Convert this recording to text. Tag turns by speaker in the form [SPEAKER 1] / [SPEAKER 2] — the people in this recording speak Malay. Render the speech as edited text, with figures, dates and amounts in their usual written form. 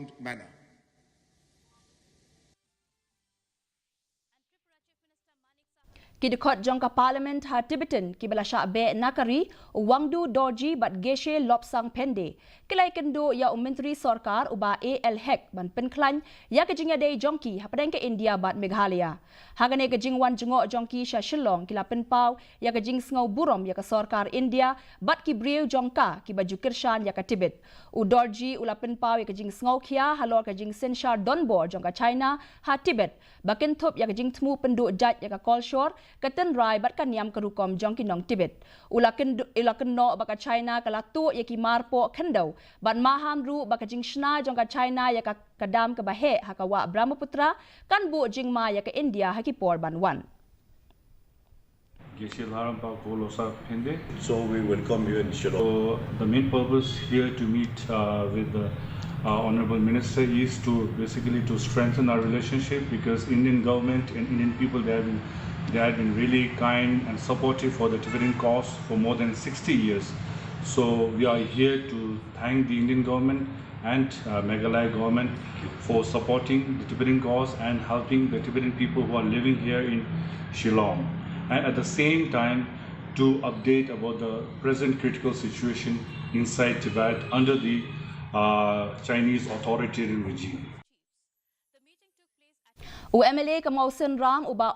[SPEAKER 1] prompt manner.
[SPEAKER 2] Kidukot jongka parliament ha Tibetan Kiba Shah be nakari wangdu doji bat geshe lopsang pende kilai Kynduh ya Myntri Sorkar uba AL hek ban Pynkhlaiñ ya kejingya dei jongki ha padang ke India bat Meghalaya hagane kejing wan jengok jongki Sha Shillong kila penpau ya kejing sngau burom ya ke Sorkar India bat ki briu jongka ki baju kirshan ya ke Tibet u dorji ula penpau ya kejing sngau khia halor kejing senshar donbor jongka China ha Tibet bakin thop ya kejing temu penduk jat ya ke Kolshor keten rai bat kan yam kerukom jongki nong Tibet ula kenno baka China kala tu ya ki marpo Kynduh bat maham ru baka jing shna jongka China ya ka kadam ke bahe ha ka wa Brahmaputra kan bu jing ma ya ke India ha ki por ban wan.
[SPEAKER 3] So we welcome you in Shillong.
[SPEAKER 4] So the main purpose here to meet with the Honorable Minister is to basically to strengthen our relationship, because Indian government and Indian people they have been really kind and supportive for the Tibetan cause for more than 60 years. So we are here to thank the Indian government and Meghalaya government for supporting the Tibetan cause and helping the Tibetan people who are living here in Shillong, and at the same time to update about the present critical situation inside Tibet under the Chinese authoritarian regime.
[SPEAKER 2] UMLA Kamausen Ram uba